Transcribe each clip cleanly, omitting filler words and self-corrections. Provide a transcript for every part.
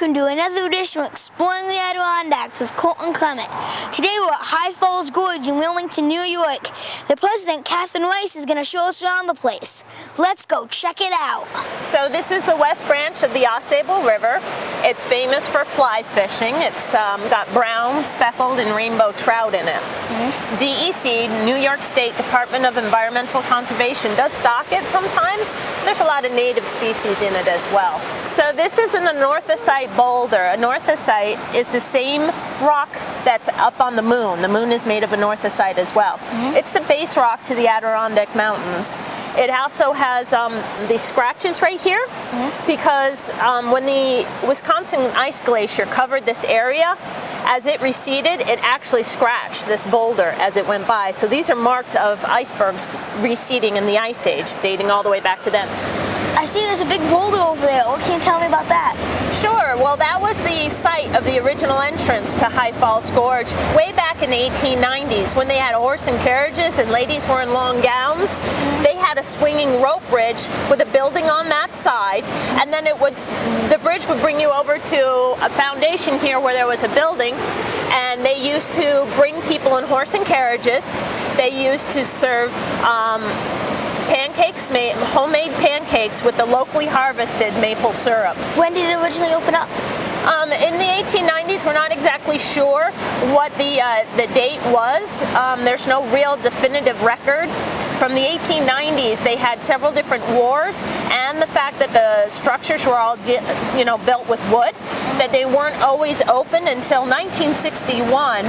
welcome to another edition of Exploring the Adirondacks with Colton Clement. Today we're at High Falls Gorge in Wilmington, New York. The president, Catherine Rice, is going to show us around the place. Let's go check it out. So this is the west branch of the Ausable River. It's famous for fly fishing. It's got brown, speckled, and rainbow trout in it. DEC, New York State Department of Environmental Conservation, does stock it sometimes. There's a lot of native species in it as well. So this is an anorthosite boulder. Anorthosite is the same rock that's up on the moon. The moon is made of anorthosite as well. It's the base rock to the Adirondack Mountains. It also has these scratches right here because when the Wisconsin ice glacier covered this area, as it receded, it actually scratched this boulder as it went by. So these are marks of icebergs receding in the Ice Age, dating all the way back to then. I see there's a big boulder over there. What can you tell me about that? Sure. Well, that was the site of the original entrance to High Falls Gorge way back in the 1890s when they had horse and carriages and ladies were in long gowns. They had a swinging rope bridge with a building on that side, and then the bridge would bring you over to a foundation here where there was a building, and they used to bring people in horse and carriages. They used to serve pancakes, homemade pancakes with the locally harvested maple syrup. When did it originally open up? In the 1890s, we're not exactly sure what the date was. There's no real definitive record. From the 1890s, they had several different wars, and the fact that the structures were all built with wood, that they weren't always open until 1961,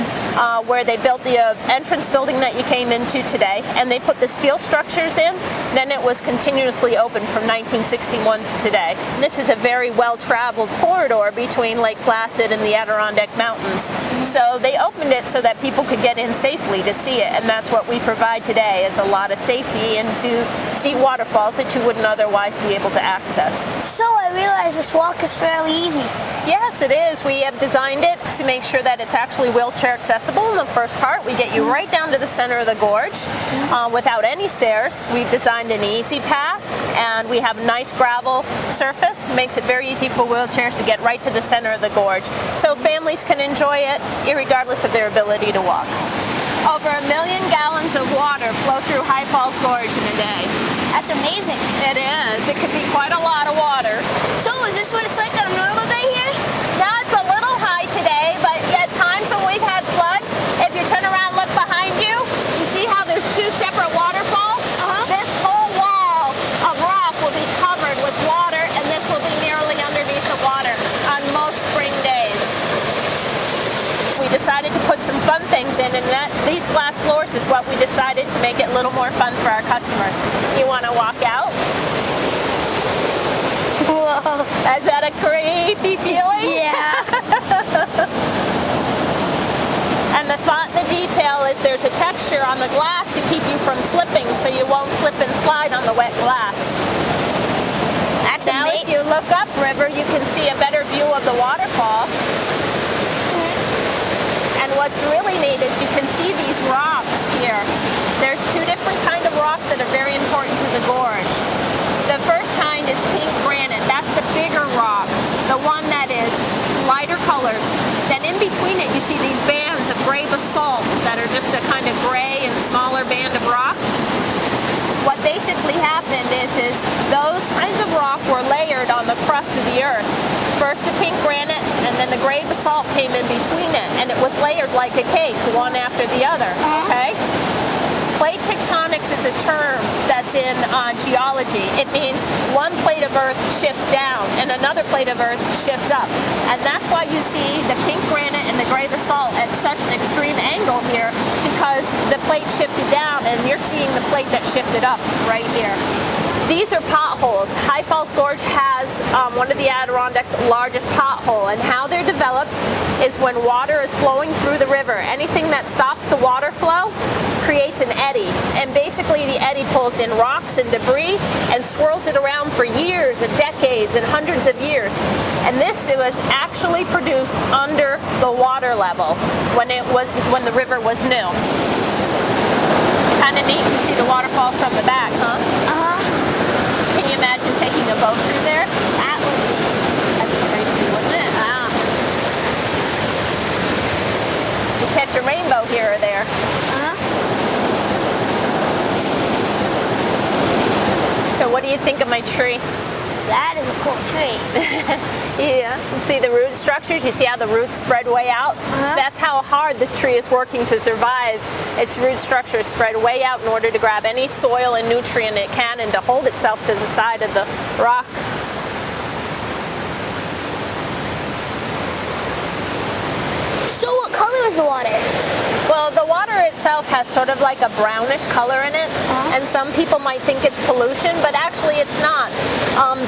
where they built the entrance building that you came into today, and they put the steel structures in. Then it was continuously open from 1961 to today. This is a very well-traveled corridor between Lake Placid and the Adirondack Mountains. So they opened it so that people could get in safely to see it, and that's what we provide today, is a lot of safety and to see waterfalls that you wouldn't otherwise be able to access. So I realize this walk is fairly easy. Yes, it is. We have designed it to make sure that it's actually wheelchair accessible. In the first part, we get you right down to the center of the gorge without any stairs. We've designed an easy path, and we have a nice gravel surface. Makes it very easy for wheelchairs to get right to the center of the gorge. So families can enjoy it irregardless of their ability to walk. Over 1 million gallons of water flow through High Falls Gorge in a day. That's amazing. It is. It could be quite a lot of water. So is this what it's like on a normal day here? Now it's a little high today, but at times when we've had floods, if you turn around and look behind you, you see how there's two separate waterfalls? This whole wall of rock will be covered with water, and this will be nearly underneath the water on most spring days. We decided to put some fun things in, and these glass floors is what we decided to make it a little more fun for our customers. You want to walk out? Whoa. Is that a creepy feeling? Yeah. And the thought and the detail is there's a texture on the glass to keep you from slipping, so you won't slip and slide on the wet glass. That's now amazing. if you look upriver, you can see a better view of the waterfall. And what's really neat is you can see these rocks here. There's two different kinds of rocks that are very important to the gorge. The first kind is pink granite. That's the bigger rock, the one that is lighter colored. Then in between it, you see these bands of gray basalt that are just a kind of gray and smaller band of rock. What basically happened is those kinds of rock were layered on the crust of the earth. First the pink granite, and then the gray basalt came in between it, and it was layered like a cake, one after the other, okay? Plate tectonics is a term that's in geology. It means one plate of earth shifts down and another plate of earth shifts up. And that's why you see the pink granite and the gray basalt at such an extreme angle here, because the plate shifted down and you're seeing the plate that shifted up right here. These are potholes. High Falls Gorge has one of the Adirondacks' largest pothole, and how they're developed is when water is flowing through the river. Anything that stops the water flow creates an eddy, and basically the eddy pulls in rocks and debris and swirls it around for years and decades and hundreds of years. And this was actually produced under the water level when the river was new. Kind of neat to see the waterfalls from the back, huh? Can you imagine taking a boat through there? That'd be crazy, wouldn't it? catch a rainbow here or there. So what do you think of my tree? That is a cool tree. Yeah, you see the root structures? You see how the roots spread way out? That's how hard this tree is working to survive. Its root structures spread way out in order to grab any soil and nutrient it can and to hold itself to the side of the rock. So what color is the water? Well, the water itself has sort of like a brownish color in it, and some people might think it's pollution, but actually it's not.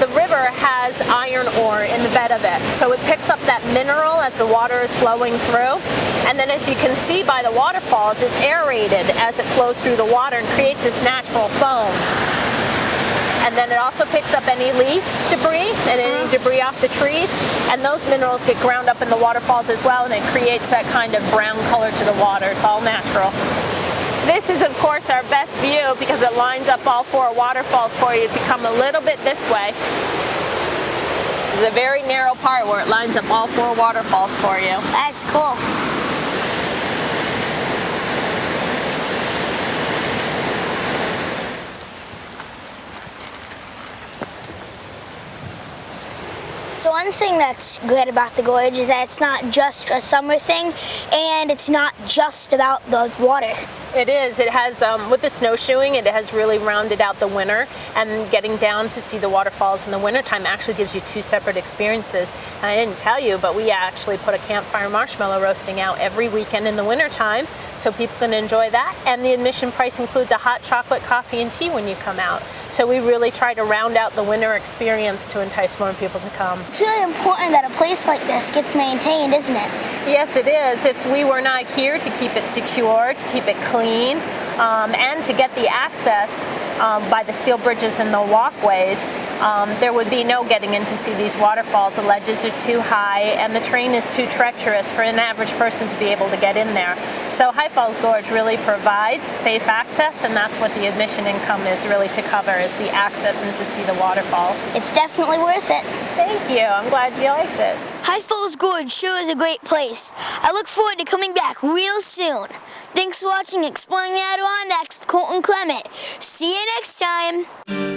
The river has iron ore in the bed of it, so it picks up that mineral as the water is flowing through, and then as you can see by the waterfalls, it's aerated as it flows through the water and creates this natural foam. And then it also picks up any leaf debris and any debris off the trees, and those minerals get ground up in the waterfalls as well, and it creates that kind of brown color to the water. It's all natural. This is, of course, our best view because it lines up all 4 waterfalls for you if you come a little bit this way. There's a very narrow part where it lines up all 4 waterfalls for you. That's cool. So one thing that's good about the gorge is that it's not just a summer thing, and it's not just about the water. It is. It has, with the snowshoeing, it has really rounded out the winter, and getting down to see the waterfalls in the wintertime actually gives you 2 separate experiences. And I didn't tell you, but we actually put a campfire marshmallow roasting out every weekend in the wintertime, so people can enjoy that. And the admission price includes a hot chocolate, coffee, and tea when you come out. So we really try to round out the winter experience to entice more people to come. It's really important that a place like this gets maintained, isn't it? Yes, it is. If we were not here to keep it secure, to keep it clean, and to get the access by the steel bridges and the walkways, there would be no getting in to see these waterfalls. The ledges are too high and the terrain is too treacherous for an average person to be able to get in there. So High Falls Gorge really provides safe access, and that's what the admission income is really to cover, is the access and to see the waterfalls. It's definitely worth it. Thank you. I'm glad you liked it. High Falls Gorge sure is a great place. I look forward to coming back real soon. Thanks for watching Exploring the Adirondacks with Colton Clement. See you next time.